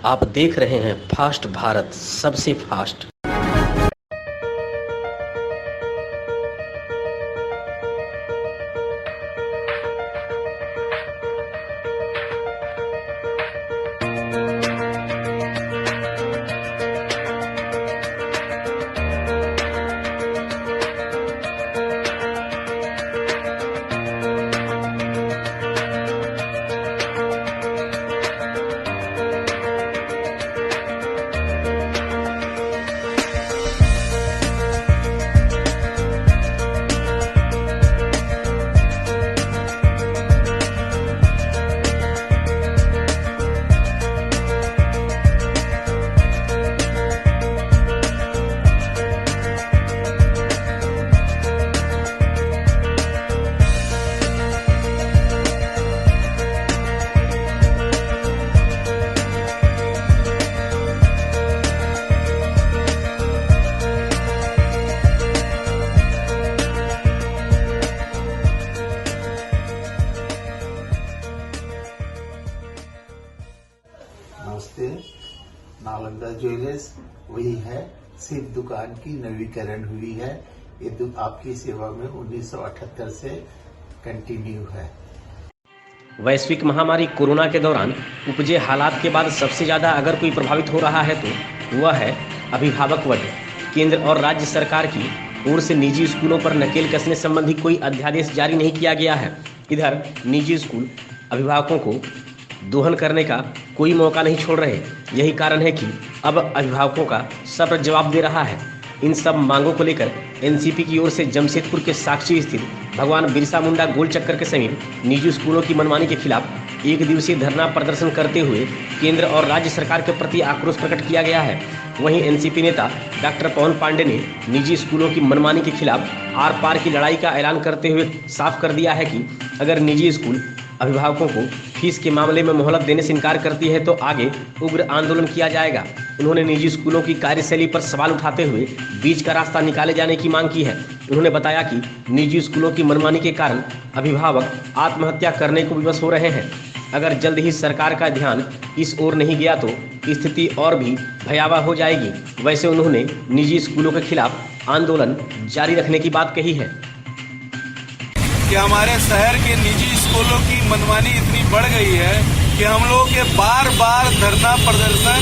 आप देख रहे हैं फास्ट भारत, सबसे फास्ट। नमस्ते। नालंदा ज्वेलर्स वही है, सिर्फ दुकान की नवीकरण हुई है। ये आपकी सेवा में 1978 से कंटिन्यू है। वैश्विक महामारी कोरोना के दौरान उपजे हालात के बाद सबसे ज़्यादा अगर कोई प्रभावित हो रहा है तो वह है अभिभावक वर्ग। केंद्र और राज्य सरकार की ओर से निजी स्कूलों पर नकेल कसने संबंधी कोई अध्यादेश जारी नहीं किया गया है। इधर निजी स्कूल अभिभावकों को दोहन करने का कोई मौका नहीं छोड़ रहे। यही कारण है कि अब अभिभावकों का सब्र जवाब दे रहा है। इन सब मांगों को लेकर एनसीपी की ओर से जमशेदपुर के साक्षी स्थित भगवान बिरसा मुंडा गोल चक्कर के समीप निजी स्कूलों की मनमानी के खिलाफ एक दिवसीय धरना प्रदर्शन करते हुए केंद्र और राज्य सरकार के प्रति आक्रोश प्रकट किया गया है। वहीं एनसीपी नेता डॉक्टर पवन पांडे ने निजी स्कूलों की मनमानी के खिलाफ आर पार की लड़ाई का ऐलान करते हुए साफ कर दिया है कि अगर निजी स्कूल अभिभावकों को फीस के मामले में मोहलत देने से इनकार करती है तो आगे उग्र आंदोलन किया जाएगा। उन्होंने निजी स्कूलों की कार्यशैली पर सवाल उठाते हुए बीच का रास्ता निकाले जाने की मांग की है। उन्होंने बताया कि निजी स्कूलों की मनमानी के कारण अभिभावक आत्महत्या करने को विवश हो रहे हैं। अगर जल्द ही सरकार का ध्यान इस ओर नहीं गया तो स्थिति और भी भयावह हो जाएगी। वैसे उन्होंने निजी स्कूलों के खिलाफ आंदोलन जारी रखने की बात कही है कि हमारे शहर के निजी स्कूलों की मनमानी इतनी बढ़ गई है कि हम लोग के बार बार धरना प्रदर्शन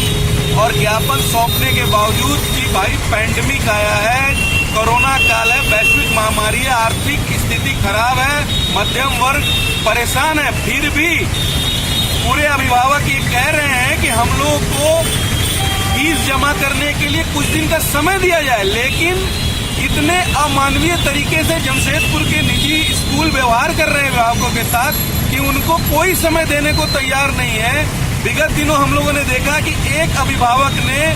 और ज्ञापन सौंपने के बावजूद कि भाई पैंडेमिक आया है, कोरोना काल है, वैश्विक महामारी है, आर्थिक स्थिति खराब है, मध्यम वर्ग परेशान है, फिर भी पूरे अभिभावक ये कह रहे हैं कि हम लोग को फीस जमा करने के लिए कुछ दिन का समय दिया जाए। लेकिन इतने अमानवीय तरीके से जमशेदपुर के निजी स्कूल व्यवहार कर रहे हैं अभिभावकों के साथ कि उनको कोई समय देने को तैयार नहीं है। विगत दिनों हम लोगों ने देखा कि एक अभिभावक ने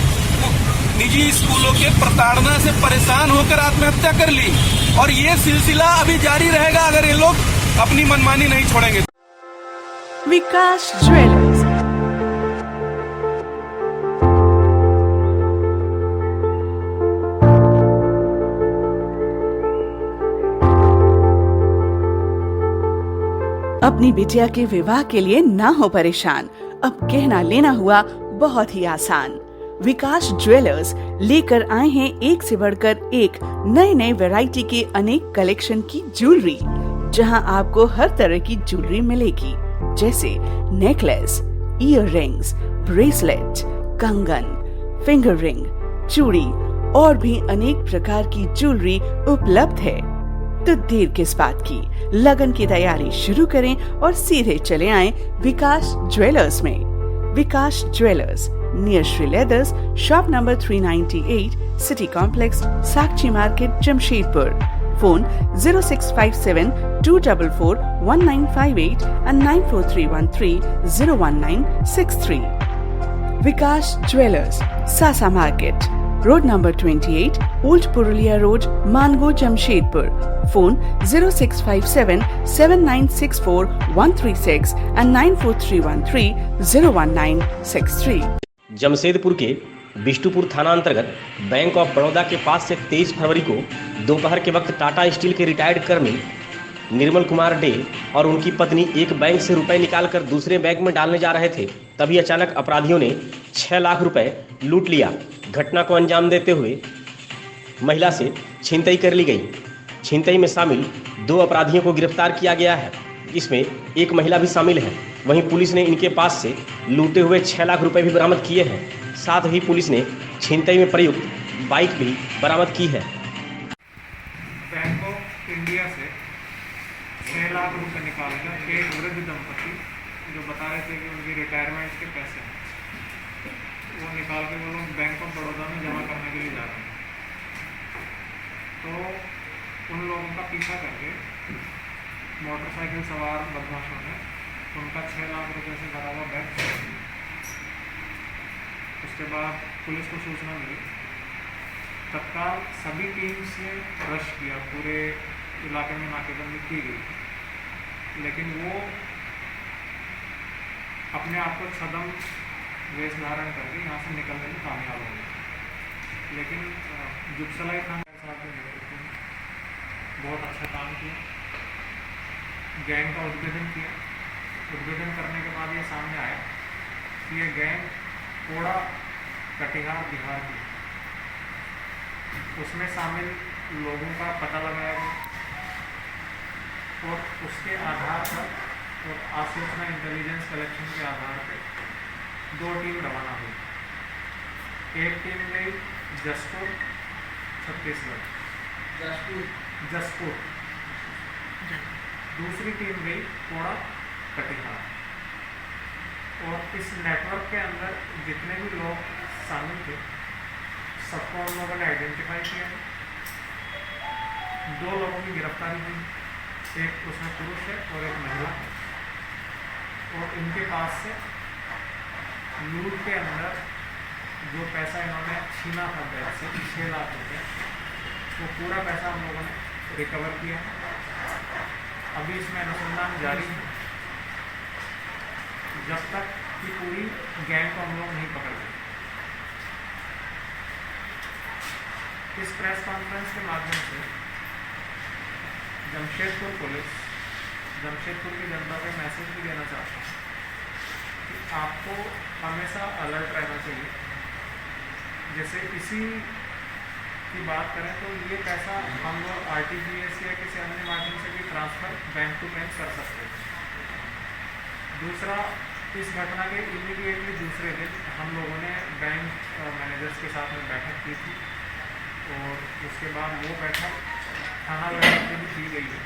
निजी स्कूलों के प्रताड़ना से परेशान होकर आत्महत्या कर ली और ये सिलसिला अभी जारी रहेगा अगर ये लोग अपनी मनमानी नहीं छोड़ेंगे। विकास ज्वेलर्स अपनी बिटिया के विवाह के लिए ना हो परेशान, अब कहना लेना हुआ बहुत ही आसान। विकास ज्वेलर्स लेकर आए हैं एक से बढ़कर एक नए नए वैरायटी के अनेक कलेक्शन की ज्वेलरी, जहां आपको हर तरह की ज्वेलरी मिलेगी, जैसे नेकलेस, ईयर रिंग्स, ब्रेसलेट, कंगन, फिंगर रिंग, चूड़ी और भी अनेक प्रकार की ज्वेलरी उपलब्ध है। तो देर किस बात की, लगन की तैयारी शुरू करें और सीधे चले आएं विकास ज्वेलर्स में। Vikas jewellers near Shri leathers, shop number 398, city complex, Sakchi market, Jamshedpur. Phone 0657-244-1958 and 9431301963। Vikas jewellers, सासा market, road number 28, old Purulia road, Mango, Jamshedpur. Phone 0657-7964-136 and 9431301963। Jamshedpur के बिष्टुपुर थाना अंतर्गत बैंक ऑफ बड़ौदा के पास से 23 फरवरी को दोपहर के वक्त टाटा स्टील के रिटायर्ड कर्मी निर्मल कुमार डे और उनकी पत्नी एक बैंक से रुपए निकालकर दूसरे बैंक में डालने जा रहे थे। तभी अचानक अपराधियों ने 6 लाख रुपए लूट लिया। घटना को अंजाम देते हुए महिला से छीनताई कर ली गई। छीनताई में शामिल 2 अपराधियों को गिरफ्तार किया गया है। इसमें एक महिला भी शामिल है। वहीं पुलिस ने इनके पास से लूटे हुए 6 लाख रुपए भी बरामद किए हैं। साथ ही पुलिस ने छीनताई में प्रयुक्त बाइक भी बरामद की है। बैंक ऑफ इंडिया से 6 लाख रुपए निकालकर एक वृद्ध दंपति जो बता रहे थे कि उनकी रिटायरमेंट के पैसे हैं, वो निकाल के वो लोग बैंक ऑफ बड़ौदा में जमा करने के लिए जा रहे हैं। तो उन लोगों का पीछा करके मोटरसाइकिल सवार बदमाशों ने उनका 6 लाख रुपए से भरा हुआ बैग चुरा लिया। उसके बाद पुलिस को सूचना मिली। तत्काल सभी टीम्स ने रश किया, पूरे इलाके में नाकेबंदी की गई, लेकिन वो अपने आप को छदम वेश धारण करके यहाँ से निकलने में कामयाब हो गए। लेकिन जुगसलाई खान साहब ने बहुत अच्छा काम किया, गैंग का उद्भेदन किया। उद्भेदन करने के बाद ये सामने आया कि ये गैंग कोड़ा कटिहार बिहार की, उसमें शामिल लोगों का पता लगाया गया और उसके आधार पर और आसूचना इंटेलिजेंस कलेक्शन के आधार पर 2 टीम रवाना हुई। एक टीम गई जसपुर छत्तीसगढ़, जसपुर। दूसरी टीम गई कोड़ा कटिहार। और इस नेटवर्क के अंदर जितने भी लोग शामिल थे सबको उन लोगों ने आइडेंटिफाई किया। 2 लोगों की गिरफ्तारी हुई, एक उसमें पुरुष है और एक महिला है। और इनके पास से लूट के अंदर जो पैसा इन्होंने छीना था बैंक से 6 लाख रुपये, वो पूरा पैसा हम लोगों ने रिकवर किया। अभी इसमें अनुसंधान जारी है जब तक कि पूरी गैंग को हम लोग नहीं पकड़ लें। इस प्रेस कॉन्फ्रेंस के माध्यम से जमशेदपुर पुलिस, जमशेदपुर की जनता को मैसेज भी देना चाहता हूँ कि आपको हमेशा अलर्ट रहना चाहिए। जैसे इसी की बात करें तो ये पैसा हम लोग RTGS या किसी अन्य माध्यम से भी ट्रांसफ़र बैंक टू बैंक कर सकते हैं। दूसरा, इस घटना के इमीडिएटली दूसरे दिन हम लोगों ने बैंक मैनेजर्स के साथ में बैठक की थी और उसके बाद वो बैठक थाना बैठक में भी की गई है।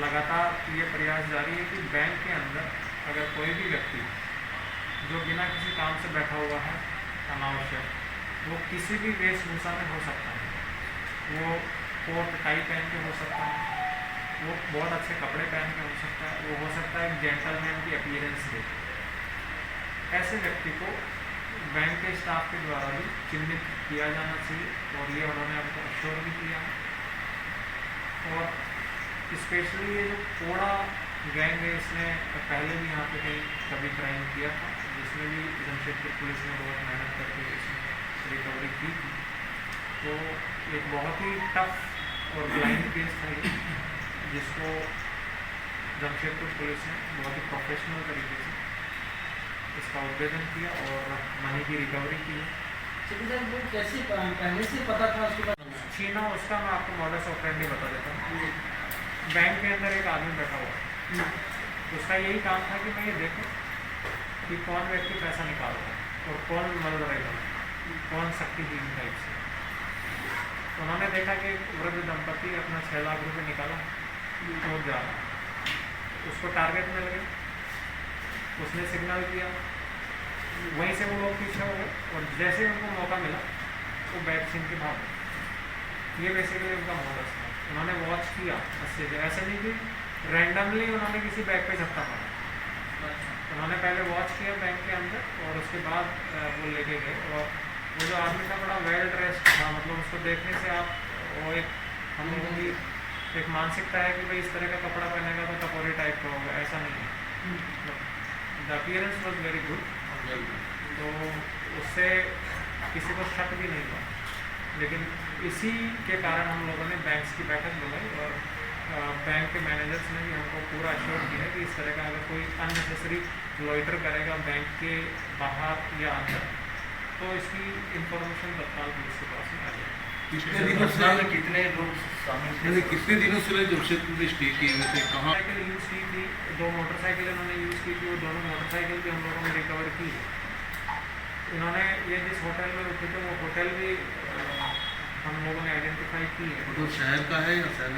लगातार ये प्रयास जारी है कि बैंक के अंदर अगर कोई भी व्यक्ति जो बिना किसी काम से बैठा हुआ है अनावश्यक, वो किसी भी वेशभूषा में हो सकता है। वो कोट टाई पहन के हो सकता है, वो बहुत अच्छे कपड़े पहन के हो सकता है, वो हो सकता है एक जेंटलमैन की अपीयरेंस दे। ऐसे व्यक्ति को बैंक के स्टाफ के द्वारा भी चिन्हित किया जाना चाहिए और ये उन्होंने हमको अश्योर भी किया। और स्पेशली ये जो कोड़ा गैंग है, इसने पहले भी यहाँ पे कहीं कभी क्राइम किया था, जिसमें भी जमशेदपुर पुलिस ने बहुत मेहनत करके इसमें रिकवरी की थी। तो एक बहुत ही टफ और ब्लाइंड केस था ये, जिसको जमशेदपुर पुलिस ने बहुत ही प्रोफेशनल तरीके से इसका उद्भेदन किया और मनी की रिकवरी की है। वो कैसे पहले से पता था उसके बाद? छीना उसका मैं आपको मॉडस ऑपरेंडी बता देता हूँ। बैंक के अंदर एक आदमी बैठा हुआ है, उसका यही काम था कि मैं ये देखूँ कि कौन व्यक्ति पैसा निकाल रहा है और कौन मल रहेगा, कौन शक्तिहीन टाइप से। उन्होंने देखा कि वृद्ध दंपति अपना 6 लाख रुपये निकाला तो जा रहा, उसको टारगेट मिल गया, उसने सिग्नल किया, वहीं से वो लोग पीछे हो गए और जैसे उनको मौका मिला वो बैग छीन के भाग गए। ये बेसिकली उनका मॉडस था। उन्होंने वॉच किया अच्छे से, ऐसे नहीं कि रैंडमली उन्होंने किसी बैग पे झपटा मारा। उन्होंने पहले वॉच किया बैंक के अंदर और उसके बाद वो लेके गए। और वो जो आदमी था बड़ा वेल ड्रेस्ड था, मतलब उसको देखने से आप वो एक हम लोगों की एक मानसिकता है कि भाई इस तरह का कपड़ा पहनेगा तो टपोरी टाइप का होगा, ऐसा नहीं है। The appearance was very good, तो उससे किसी को शक भी नहीं हुआ। लेकिन इसी के कारण हम लोगों ने बैंक्स की बैठक बुलाई और बैंक के मैनेजर्स ने भी हमको पूरा अश्योर किया है कि इस तरह का अगर कोई अननेसेसरी लॉइटर करेगा बैंक के बाहर या अंदर तो इसकी इंफॉर्मेशन तत्काल पुलिस के पास में आ जाएगी। कितने दिनों से कितने लोग शामिल, कितने दिनों से जमशेदपुर में स्टे किए हुए थे, कहाँ साइकिल यूज़ की थी, 2 मोटरसाइकिल इन्होंने यूज़ की थी, वो दोनों मोटरसाइकिल भी हम लोगों ने रिकवर की है। इन्होंने ये जिस होटल में रुके थे वो होटल भी हम लोगों ने आइडेंटिफाई की है। तो शहर का है या शहर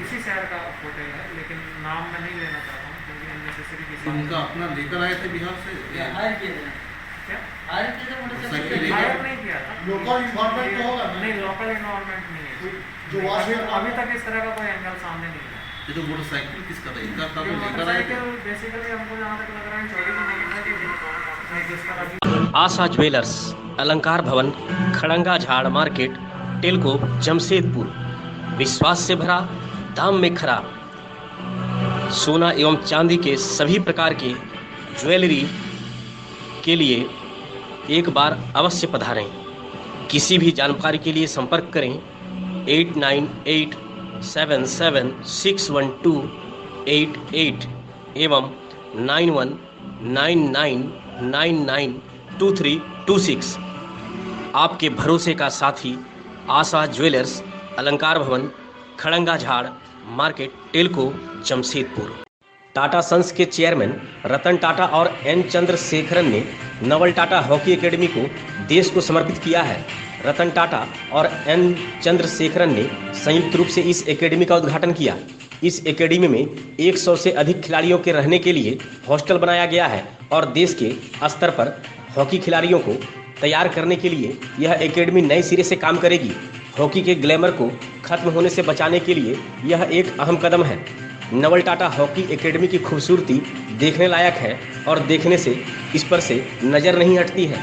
इसी शहर का होटल है, लेकिन नाम मैं नहीं लेना चाहता हूँ क्योंकि अननेसेसरी किसी उनका अपना लेकर आए थे बिहार से हायर किए थे, क्या हायर किए थे मोटरसाइकिल साइकिल हायर नहीं किया था। लोकल इन्वायरमेंट तो होगा ना? नहीं, लोकल इन्वायरमेंट नहीं है जो अभी तक इस तरह का कोई एंगल सामने नहीं है। ये तो मोटरसाइकिल किसका था, इनका था, ये वो लेकर आए थे। मोटरसाइकिल बेसिकली हमको जहाँ तक लग रहा है चोरी की मोटरसाइकिल थी, जिस तरह आशा ज्वेलर्स, अलंकार भवन, खड़ंगा झाड़ मार्केट, टेलको, जमशेदपुर। विश्वास से भरा, दाम में खरा। सोना एवं चांदी के सभी प्रकार के ज्वेलरी के लिए एक बार अवश्य पधारें। किसी भी जानकारी के लिए संपर्क करें 8987761288 एवं 9199992326। आपके भरोसे का साथी आशा ज्वेलर्स, अलंकार Bhawan, Kharanga Jhar market, Telco, Jamshedpur. Tata Sons के चेयरमैन रतन टाटा और एन चंद्रशेखरन ने नवल टाटा हॉकी एकेडमी को देश को समर्पित किया है। रतन टाटा और एन चंद्रशेखरन ने संयुक्त रूप से इस एकेडमी का उद्घाटन किया। इस एकेडमी में 100 से अधिक खिलाड़ियों के रहने के लिए हॉस्टल बनाया गया है और देश के स्तर पर हॉकी खिलाड़ियों को तैयार करने के लिए यह एकेडमी नए सिरे से काम करेगी। हॉकी के ग्लैमर को खत्म होने से बचाने के लिए यह एक अहम कदम है। नवल टाटा हॉकी एकेडमी की खूबसूरती देखने लायक है और देखने से इस पर से नज़र नहीं हटती है।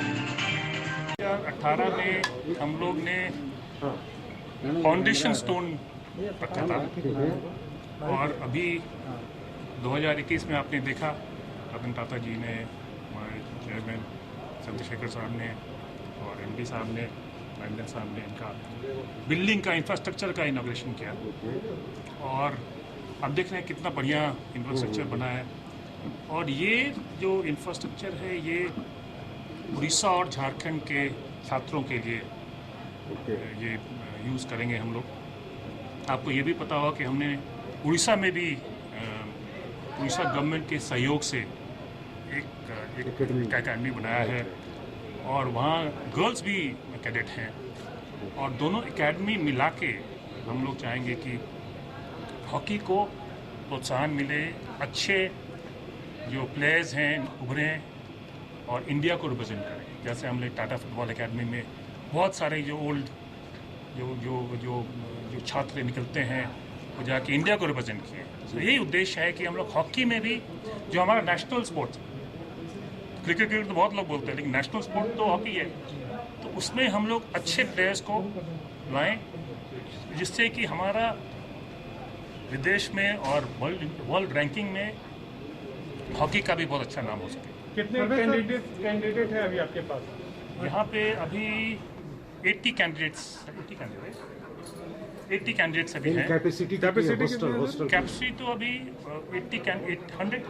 2018 में हम लोग ने फाउंडेशन स्टोन रखा था और अभी 2021 में आपने देखा रतन टाटा जी ने, हमारे चेयरमैन चंद्रशेखर साहब ने और एमडी साहब ने, महेंद्र साहब ने इनका बिल्डिंग का इंफ्रास्ट्रक्चर का इनॉग्रेशन किया और अब देख रहे हैं कितना बढ़िया इंफ्रास्ट्रक्चर बना है। और ये जो इंफ्रास्ट्रक्चर है ये उड़ीसा और झारखंड के छात्रों के लिए ये यूज़ करेंगे हम लोग। आपको ये भी पता होगा कि हमने उड़ीसा में भी उड़ीसा गवर्नमेंट के सहयोग से एक एकेडमी बनाया है और वहाँ गर्ल्स भी कैडेट हैं और दोनों एकेडमी मिला के हम लोग चाहेंगे कि हॉकी को प्रोत्साहन मिले, अच्छे जो प्लेयर्स हैं उभरें और इंडिया को रिप्रेजेंट करें। जैसे हमने टाटा फुटबॉल एकेडमी में बहुत सारे जो ओल्ड जो जो जो जो छात्र निकलते हैं वो जाके इंडिया को रिप्रेजेंट किए। तो यही उद्देश्य है कि हम लोग हॉकी में भी जो हमारा नेशनल स्पोर्ट्स, क्रिकेट तो बहुत लोग बोलते हैं लेकिन नेशनल स्पोर्ट तो हॉकी है, तो उसमें हम लोग अच्छे प्लेयर्स को लाएं जिससे कि हमारा विदेश में और वर्ल्ड रैंकिंग में हॉकी का भी बहुत अच्छा नाम हो सके। कितने कैंडिडेट है अभी आपके पास? यहाँ पे अभी 80 कैंडिडेट्स अभी हैं। कैपेसिटी कैपेसिटी तो अभी 800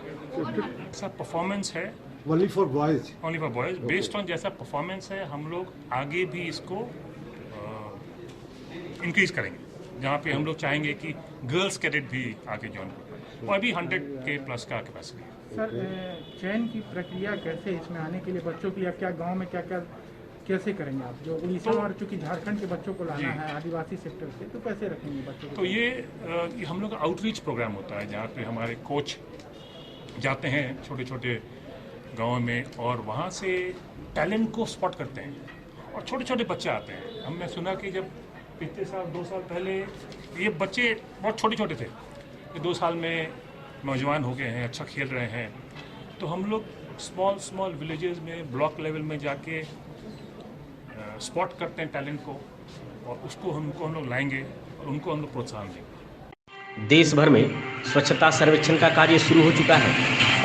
ऐसा परफॉर्मेंस है only for boys. Based on जैसा परफॉर्मेंस है हम लोग आगे भी इसको इंक्रीज करेंगे, जहाँ पे हम लोग चाहेंगे कि गर्ल्स कैडेट भी आगे ज्वाइन करें और अभी 100 के प्लस का कैपेसिटी है। सर, चयन की प्रक्रिया कैसे इसमें आने के लिए बच्चों के लिए क्या गांव में क्या क्या कैसे करेंगे आप? जो उड़ीसा और चूँकि झारखंड के बच्चों को लाना है आदिवासी सेक्टर से, तो कैसे रखेंगे बच्चों को? तो ये हम लोग का आउटरीच प्रोग्राम होता है जहाँ पे हमारे कोच जाते हैं छोटे छोटे गाँव में और वहाँ से टैलेंट को स्पॉट करते हैं और छोटे छोटे बच्चे आते हैं। हमने सुना कि जब पिछले साल 2 साल पहले ये बच्चे बहुत छोटे छोटे थे, ये 2 साल में नौजवान हो गए हैं, अच्छा खेल रहे हैं। तो हम लोग स्मॉल विलेजेस में ब्लॉक लेवल में जाके स्पॉट करते हैं टैलेंट को और उसको हम लोग लाएंगे और उनको हम लोग प्रोत्साहन देंगे। देश भर में स्वच्छता सर्वेक्षण का कार्य शुरू हो चुका है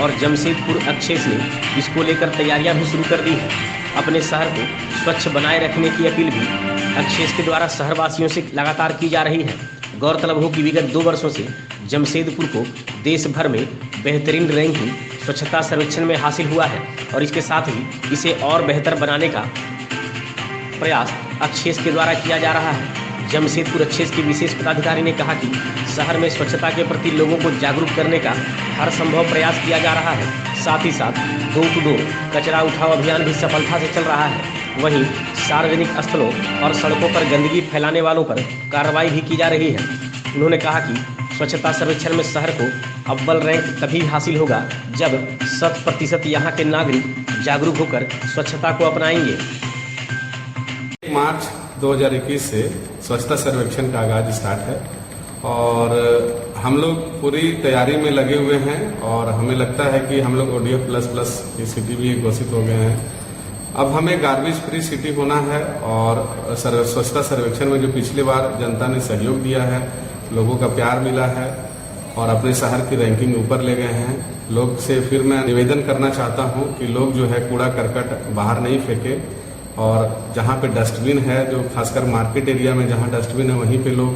और जमशेदपुर अक्षेस ने इसको लेकर तैयारियां भी शुरू कर दी हैं। अपने शहर को स्वच्छ बनाए रखने की अपील भी अक्षेस के द्वारा शहरवासियों से लगातार की जा रही है। गौरतलब हो कि विगत 2 वर्षों से जमशेदपुर को देश भर में बेहतरीन रैंकिंग स्वच्छता सर्वेक्षण में हासिल हुआ है और इसके साथ ही इसे और बेहतर बनाने का प्रयास अक्षेस के द्वारा किया जा रहा है। जमशेदपुर अक्षेस के विशेष पदाधिकारी ने कहा कि शहर में स्वच्छता के प्रति लोगों को जागरूक करने का हर संभव प्रयास किया जा रहा है। साथ ही साथ डोर टू डोर कचरा उठाओ अभियान भी सफलता से चल रहा है। वहीं सार्वजनिक स्थलों और सड़कों पर गंदगी फैलाने वालों पर कार्रवाई भी की जा रही है। उन्होंने कहा कि स्वच्छता सर्वेक्षण में शहर को अव्वल रैंक तभी हासिल होगा जब 100% यहाँ के नागरिक जागरूक होकर स्वच्छता को अपनाएंगे। मार्च 2021 से स्वच्छता सर्वेक्षण का आगाज स्टार्ट है और हम लोग पूरी तैयारी में लगे हुए हैं और हमें लगता है कि हम लोग ODF++ की सिटी भी घोषित हो गए हैं। अब हमें गार्बेज फ्री सिटी होना है और स्वच्छता सर्वेक्षण में जो पिछली बार जनता ने सहयोग दिया है, लोगों का प्यार मिला है और अपने शहर की रैंकिंग ऊपर ले गए हैं। लोग से फिर मैं निवेदन करना चाहता हूं कि लोग जो है कूड़ा करकट बाहर नहीं फेंके और जहां पे डस्टबिन है, जो खासकर मार्केट एरिया में जहां डस्टबिन है वहीं पे लोग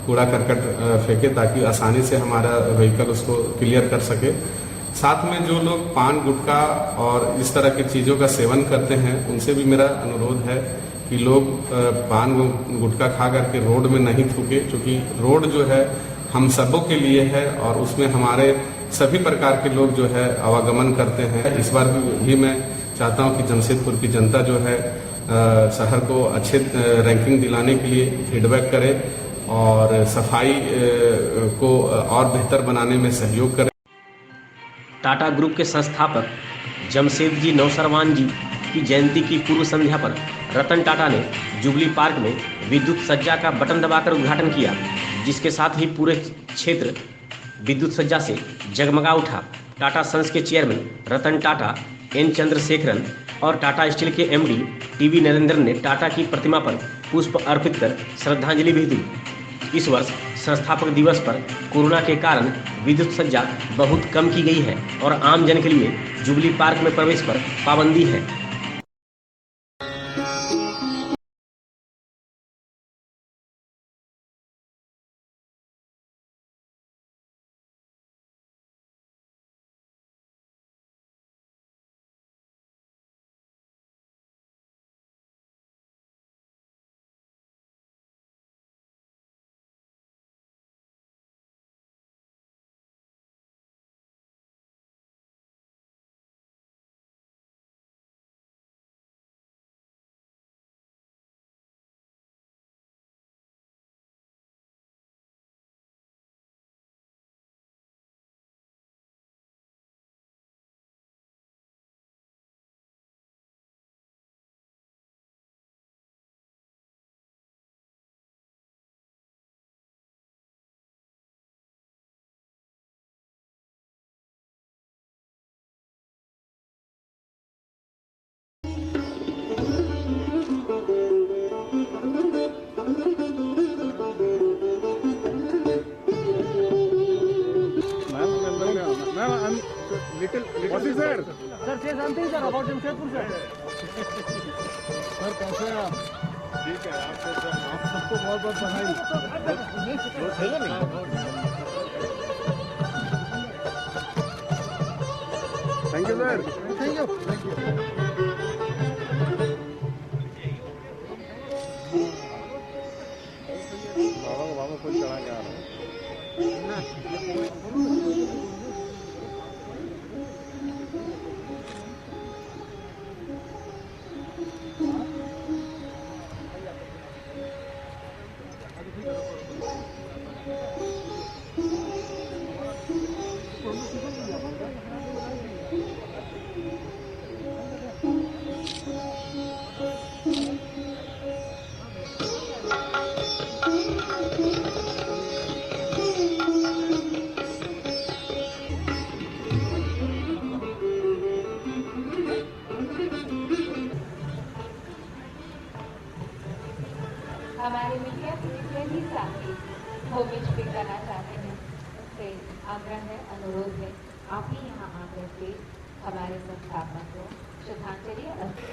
कूड़ा करकट फेंके ताकि आसानी से हमारा व्हीकल उसको क्लियर कर सके। साथ में जो लोग पान गुटखा और इस तरह की चीज़ों का सेवन करते हैं उनसे भी मेरा अनुरोध है कि लोग पान गुटखा खा करके रोड में नहीं थूके, क्योंकि रोड जो है हम सबों के लिए है और उसमें हमारे सभी प्रकार के लोग जो है आवागमन करते हैं। इस बार भी मैं चाहता हूं कि जमशेदपुर की जनता जो है शहर को अच्छे रैंकिंग दिलाने के लिए फीडबैक करे और सफाई को और बेहतर बनाने में सहयोग करे। टाटा ग्रुप के संस्थापक जमशेदजी नौसरवान जी की जयंती की पूर्व संध्या पर रतन टाटा ने जुबली पार्क में विद्युत सज्जा का बटन दबाकर उद्घाटन किया, जिसके साथ ही पूरे क्षेत्र विद्युत सज्जा से जगमगा उठा। टाटा सन्स के चेयरमैन रतन टाटा, एन चंद्रशेखरन और टाटा स्टील के MD टीवी नरेंद्र ने टाटा की प्रतिमा पर पुष्प अर्पित कर श्रद्धांजलि भी दी। इस वर्ष संस्थापक दिवस पर कोरोना के कारण विद्युत सज्जा बहुत कम की गई है और आम जन के लिए जुबली पार्क में प्रवेश पर पाबंदी है। सर से something sir about Jamshedpur sir. Sir कैसे हैं आप? ठीक है, आप सबको बहुत बहुत बधाई। Thank you sir, thank you, thank you. बाबा कुछ चढ़ा के आ रहा है। हमारे मीडिया यही साथी होमिज भी करना चाहते हैं, उससे आग्रह है, अनुरोध है, आप ही यहाँ आकर के हमारे संस्थापक को श्रद्धांजलि अर्पित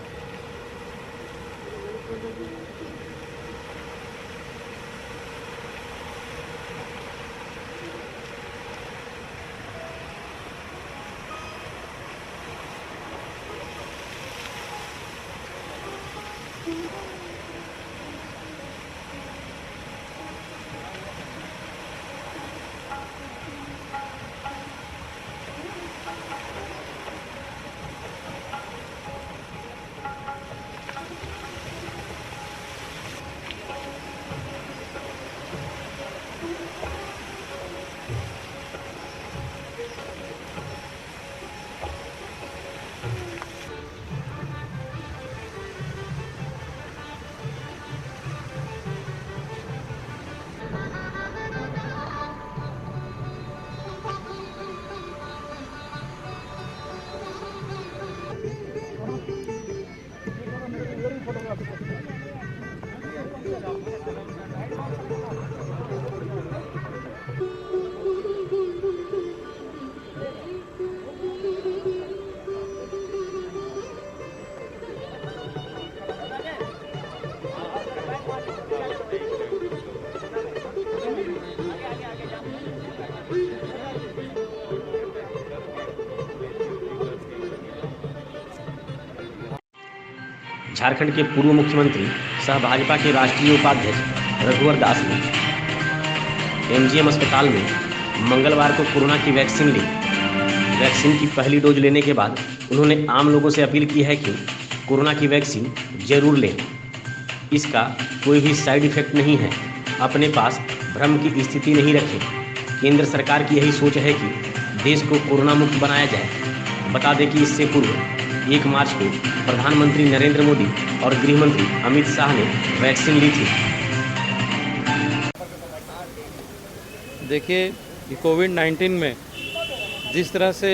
झारखंड के पूर्व मुख्यमंत्री सह भाजपा के राष्ट्रीय उपाध्यक्ष रघुवर दास ने एमजीएम अस्पताल में मंगलवार को कोरोना की वैक्सीन ली। वैक्सीन की पहली डोज लेने के बाद उन्होंने आम लोगों से अपील की है कि कोरोना की वैक्सीन जरूर लें। इसका कोई भी साइड इफेक्ट नहीं है। अपने पास भ्रम की स्थिति नहीं रखें। केंद्र सरकार की यही सोच है कि देश को कोरोना मुक्त बनाया जाए। बता दें कि इससे पूर्व 1 मार्च को प्रधानमंत्री नरेंद्र मोदी और गृह मंत्री अमित शाह ने वैक्सीन ली थी। देखिए, कोविड-19 में जिस तरह से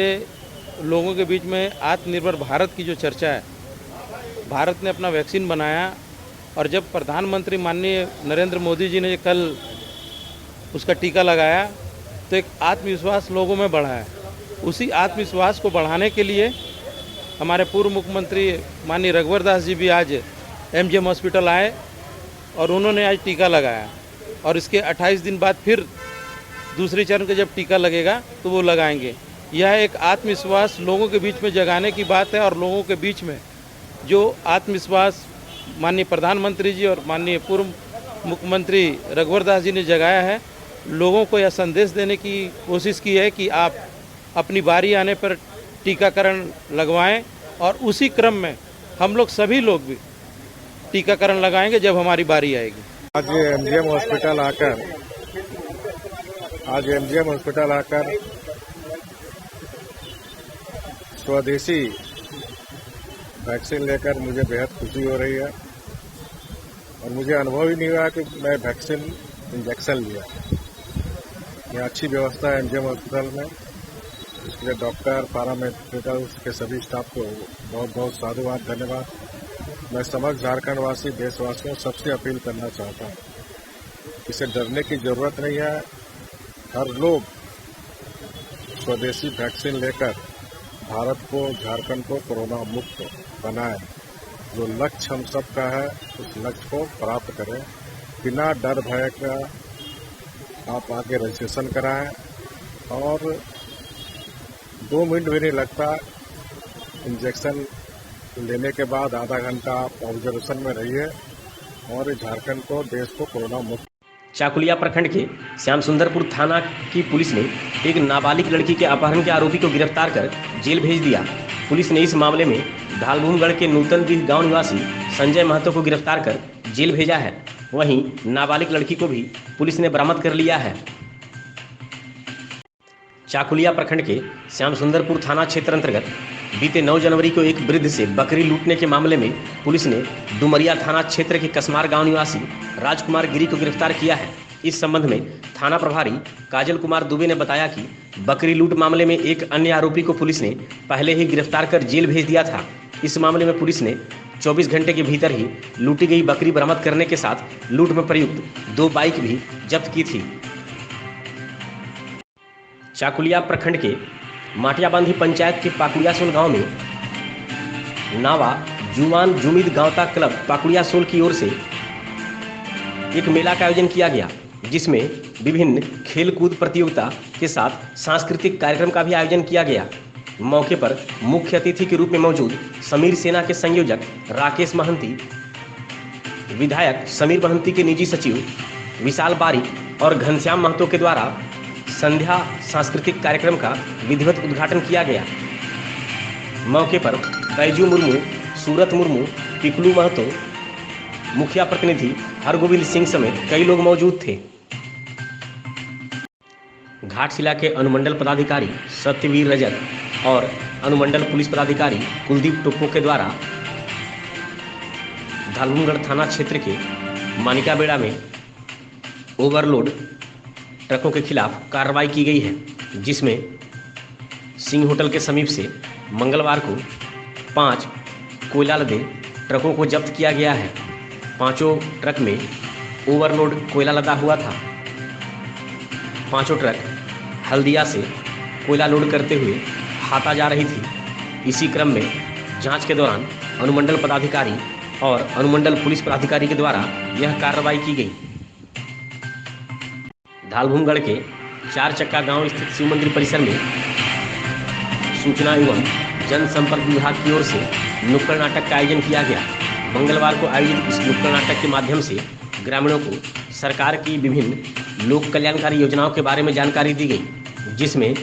लोगों के बीच में आत्मनिर्भर भारत की जो चर्चा है, भारत ने अपना वैक्सीन बनाया और जब प्रधानमंत्री माननीय नरेंद्र मोदी जी ने कल उसका टीका लगाया तो एक आत्मविश्वास लोगों में बढ़ा है। उसी आत्मविश्वास को बढ़ाने के लिए हमारे पूर्व मुख्यमंत्री माननीय रघुवर दास जी भी आज एमजीएम हॉस्पिटल आए और उन्होंने आज टीका लगाया और इसके 28 दिन बाद फिर दूसरे चरण का जब टीका लगेगा तो वो लगाएंगे। यह एक आत्मविश्वास लोगों के बीच में जगाने की बात है और लोगों के बीच में जो आत्मविश्वास माननीय प्रधानमंत्री जी और माननीय पूर्व मुख्यमंत्री रघुवर दास जी ने जगाया है, लोगों को यह संदेश देने की कोशिश की है कि आप अपनी बारी आने पर टीकाकरण लगवाएं और उसी क्रम में हम लोग सभी लोग भी टीकाकरण लगाएंगे जब हमारी बारी आएगी। आज एमजीएम हॉस्पिटल आकर स्वदेशी वैक्सीन लेकर मुझे बेहद खुशी हो रही है और मुझे अनुभव ही नहीं हुआ कि मैं वैक्सीन इंजेक्शन लिया। यहाँ अच्छी व्यवस्था है एमजीएम हॉस्पिटल में। इसके लिए डॉक्टर, पैरामेडिकल्स के सभी स्टाफ को बहुत बहुत साधुवाद, धन्यवाद। मैं समस्त झारखंड वासी, देशवासियों सबसे अपील करना चाहता हूँ, इसे डरने की जरूरत नहीं है। हर लोग स्वदेशी वैक्सीन लेकर भारत को, झारखंड को कोरोना मुक्त बनाएं। जो लक्ष्य हम सबका है उस लक्ष्य को प्राप्त करें। बिना डर भय का आप आगे रजिस्ट्रेशन कराएं और 2 मिनट भी नहीं लगता। इंजेक्शन लेने के बाद आधा घंटा आप ऑब्जर्वेशन में रहिए और झारखंड को, देश को कोरोना मुक्त। चाकुलिया प्रखंड के श्याम सुंदरपुर थाना की पुलिस ने एक नाबालिग लड़की के अपहरण के आरोपी को गिरफ्तार कर जेल भेज दिया। पुलिस ने इस मामले में धालभूमगढ़ के नूतनगृह गांव निवासी संजय महतो को गिरफ्तार कर जेल भेजा है। वहीं नाबालिग लड़की को भी पुलिस ने बरामद कर लिया है। चाकुलिया प्रखंड के श्याम सुंदरपुर थाना क्षेत्र अंतर्गत बीते 9 जनवरी को एक वृद्ध से बकरी लूटने के मामले में पुलिस ने डुमरिया थाना क्षेत्र के कसमार गांव निवासी राजकुमार गिरी को गिरफ्तार किया है। इस संबंध में थाना प्रभारी काजल कुमार दुबे ने बताया कि बकरी लूट मामले में एक अन्य आरोपी को पुलिस ने पहले ही गिरफ्तार कर जेल भेज दिया था। इस मामले में पुलिस ने 24 घंटे के भीतर ही लूटी गई बकरी बरामद करने के साथ लूट में प्रयुक्त 2 बाइक भी जब्त की थी। चाकुलिया प्रखंड के माटियाबांधी पंचायत के पाकुड़ियासोल गांव में नावा जुमान जुमिद गांवता क्लब पाकुड़ियासोल की ओर से एक मेला का आयोजन किया गया, जिसमें विभिन्न खेल कूद प्रतियोगिता के साथ सांस्कृतिक कार्यक्रम का भी आयोजन किया गया। मौके पर मुख्य अतिथि के रूप में मौजूद समीर सेना के संयोजक राकेश महंती, विधायक समीर महंती के निजी सचिव विशाल बारिक और घनश्याम महतो के द्वारा संध्या सांस्कृतिक कार्यक्रम का विधिवत उद्घाटन किया गया। मौके पर बैजू मुर्मू, सूरत मुर्मू, पिपलू महतो, मुखिया प्रतिनिधि हरगोविंद सिंह समेत कई लोग मौजूद थे। घाटशिला के अनुमंडल पदाधिकारी सत्यवीर रजक और अनुमंडल पुलिस पदाधिकारी कुलदीप टोप्पो के द्वारा धालभूमगढ़ थाना क्षेत्र के मानिकाबेड़ा में ओवरलोड ट्रकों के खिलाफ कार्रवाई की गई है, जिसमें सिंह होटल के समीप से मंगलवार को 5 कोयला लदे ट्रकों को जब्त किया गया है। 5 ट्रक में ओवरलोड कोयला लदा हुआ था। 5 ट्रक हल्दिया से कोयला लोड करते हुए हाता जा रही थी। इसी क्रम में जांच के दौरान अनुमंडल पदाधिकारी और अनुमंडल पुलिस पदाधिकारी के द्वारा यह कार्रवाई की गई। धालभूमगढ़ के 4 चक्का गांव स्थित शिव मंदिर परिसर में सूचना एवं जनसंपर्क विभाग की ओर से नुक्कड़ नाटक का आयोजन किया गया। मंगलवार को आयोजित इस नुक्कड़ नाटक के माध्यम से ग्रामीणों को सरकार की विभिन्न लोक कल्याणकारी योजनाओं के बारे में जानकारी दी गई, जिसमें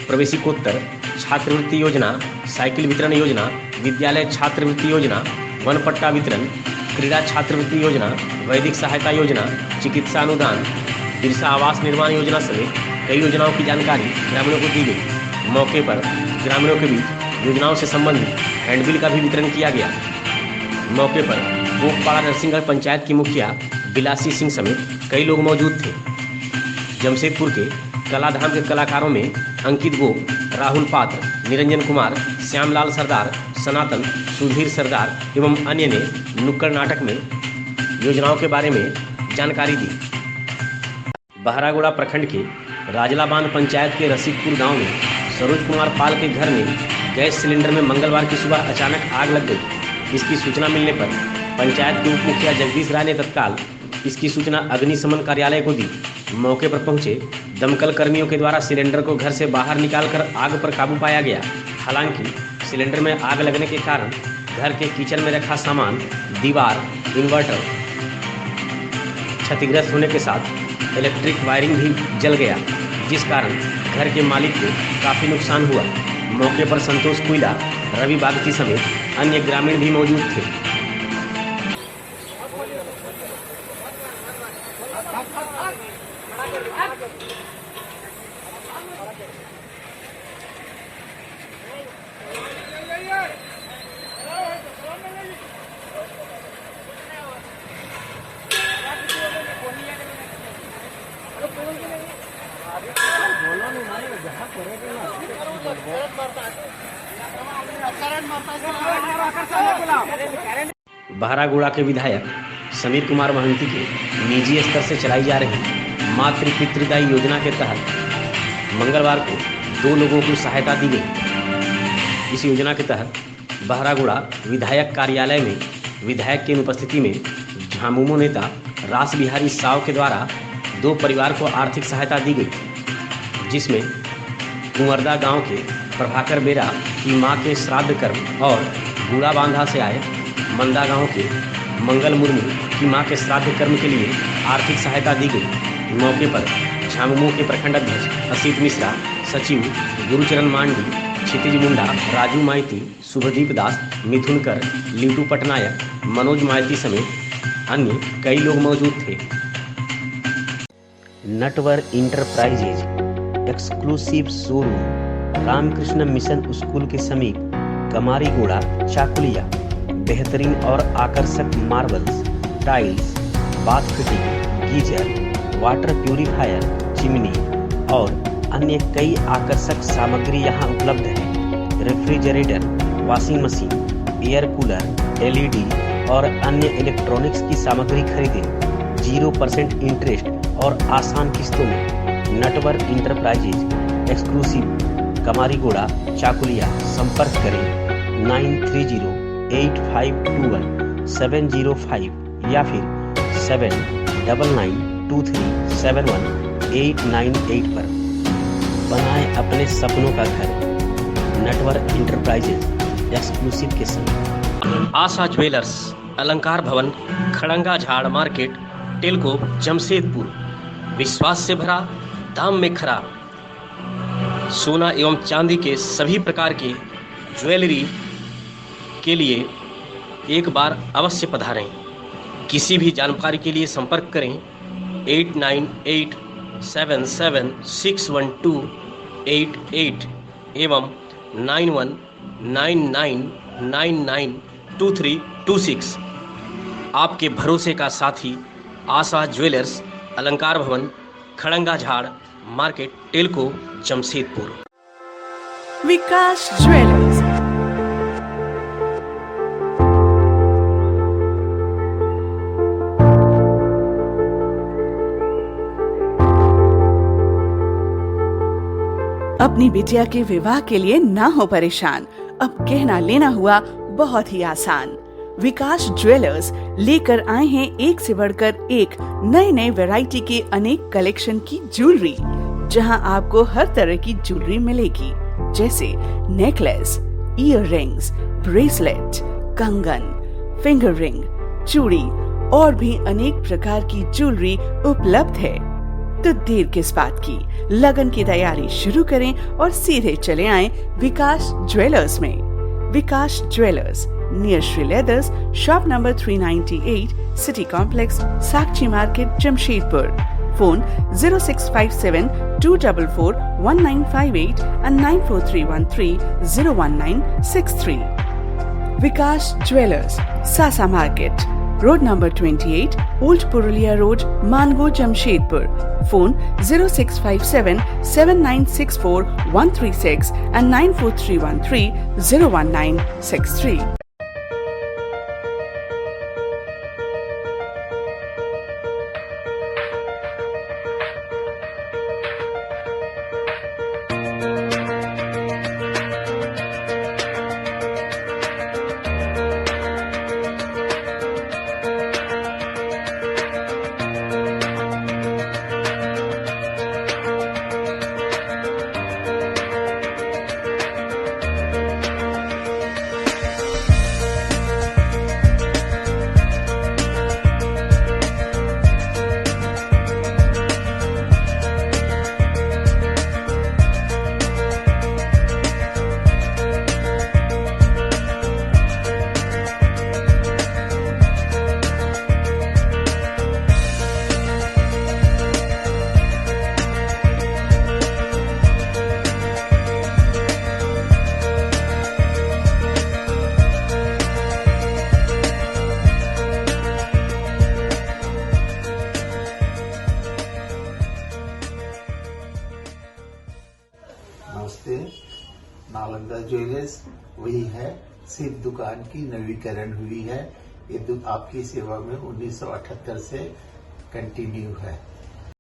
प्रवेशिकोत्तर छात्रवृत्ति योजना, साइकिल वितरण योजना, विद्यालय छात्रवृत्ति योजना, वन पट्टा वितरण, क्रीड़ा छात्रवृत्ति योजना, वैदिक सहायता योजना, चिकित्सा अनुदान, बिरसा आवास निर्माण योजना समेत कई योजनाओं की जानकारी ग्रामीणों को दी गई। मौके पर ग्रामीणों के बीच योजनाओं से संबंधित हैंडबिल का भी वितरण किया गया। मौके पर कोकपाड़ा नरसिंहगढ़ पंचायत की मुखिया बिलासी सिंह समेत कई लोग मौजूद थे। जमशेदपुर के कलाधाम के कलाकारों में अंकित गोप, राहुल पात्र, निरंजन कुमार, श्यामलाल सरदार, सनातन, सुधीर सरदार एवं अन्य ने नुक्कड़ नाटक में योजनाओं के बारे में जानकारी दी। बहरागोड़ा प्रखंड के राजलाबांध पंचायत के रसिकपुर गांव में सरोज कुमार पाल के घर में गैस सिलेंडर में मंगलवार की सुबह अचानक आग लग गई। इसकी सूचना मिलने पर पंचायत के उप मुखिया जगदीश राय ने तत्काल इसकी सूचना अग्निशमन कार्यालय को दी। मौके पर पहुंचे दमकल कर्मियों के द्वारा सिलेंडर को घर से बाहर निकालकर आग पर काबू पाया गया। हालांकि सिलेंडर में आग लगने के कारण घर के किचन में रखा सामान, दीवार, इन्वर्टर क्षतिग्रस्त होने के साथ इलेक्ट्रिक वायरिंग भी जल गया, जिस कारण घर के मालिक को काफ़ी नुकसान हुआ। मौके पर संतोष कुइला, रवि बागची समेत अन्य ग्रामीण भी मौजूद थे। बहरागोड़ा के विधायक समीर कुमार महंती के निजी स्तर से चलाई जा रही मातृ पितृदायी योजना के तहत मंगलवार को 2 लोगों को सहायता दी गई। इस योजना के तहत बहरागोड़ा विधायक कार्यालय में विधायक की अनुपस्थिति में झामुमो नेता रास बिहारी साव के द्वारा 2 परिवार को आर्थिक सहायता दी गई, जिसमें कुंवरदा गांव के प्रभाकर बेरा की मां के श्राद्ध कर्म और बूढ़ा बांधा से आए मंदा गांव के मंगल मुर्मू की मां के श्राद्ध कर्म के लिए आर्थिक सहायता दी गई। मौके पर झामुमो के प्रखंड अध्यक्ष असित मिश्रा, सचिव गुरुचरण मांडी, क्षितिज मुंडा, राजू माइती, शुभदीप दास, मिथुन कर, लीटू पटनायक, मनोज माइती समेत अन्य कई लोग मौजूद थे। Natwar enterprises exclusive showroom Ramakrishna mission school के समीप कमारीगोड़ा, चाकुलिया बेहतरीन और आकर्षक marbles, tiles, bath fitting, geyser, water purifier, chimney और अन्य कई आकर्षक सामग्री यहां उपलब्ध है। Refrigerator, washing machine, air cooler, LED और अन्य इलेक्ट्रॉनिक्स की सामग्री खरीदें 0% इंटरेस्ट और आसान किस्तों में। Natwar enterprises exclusive Kamarigora, Chakulia. संपर्क करें 9308521705 या फिर 7992371898 पर। बनाएं अपने सपनों का घर नटवर इंटरप्राइजेज एक्सक्लूसिव के संग। आशा ज्वेलर्स, अलंकार भवन, खड़ंगा झाड़ मार्केट, टेलको, जमशेदपुर। विश्वास से भरा, दाम में खरा। सोना एवं चांदी के सभी प्रकार के ज्वेलरी के लिए एक बार अवश्य पधारें। किसी भी जानकारी के लिए संपर्क करें 8987761288 एवं 9199992326। आपके भरोसे का साथी आशा ज्वेलर्स, अलंकार भवन, खड़ंगा झाड़ मार्केट, टेलको, जमशेदपुर। विकास ज्वेलर्स। अपनी बिटिया के विवाह के लिए ना हो परेशान, अब कहना लेना हुआ बहुत ही आसान। विकास ज्वेलर्स लेकर आए हैं एक से बढ़कर एक नए वैरायटी के अनेक कलेक्शन की ज्वेलरी, जहां आपको हर तरह की ज्वेलरी मिलेगी, जैसे नेकलेस, ईयर रिंग्स, ब्रेसलेट, कंगन, फिंगर रिंग, चूड़ी और भी अनेक प्रकार की ज्वेलरी उपलब्ध है। तो देर किस बात की, लगन की तैयारी शुरू करें और सीधे चले आएं विकास ज्वेलर्स में। Vikas jewellers, near Shri leathers, shop number 398, city complex, Sakchi market, Jamshedpur. Phone 0657 244 1958 and 94313 01963। Vikas jewellers, सासा market, road number 28, old Purulia road, Mango, Jamshedpur. Phone 0657 7964 136 and 94313 01963। नमस्ते, नालंदा ज्वेलर्स वही है, सिर्फ दुकान की नवीकरण हुई है। ये आपकी सेवा में 1978 से कंटिन्यू है।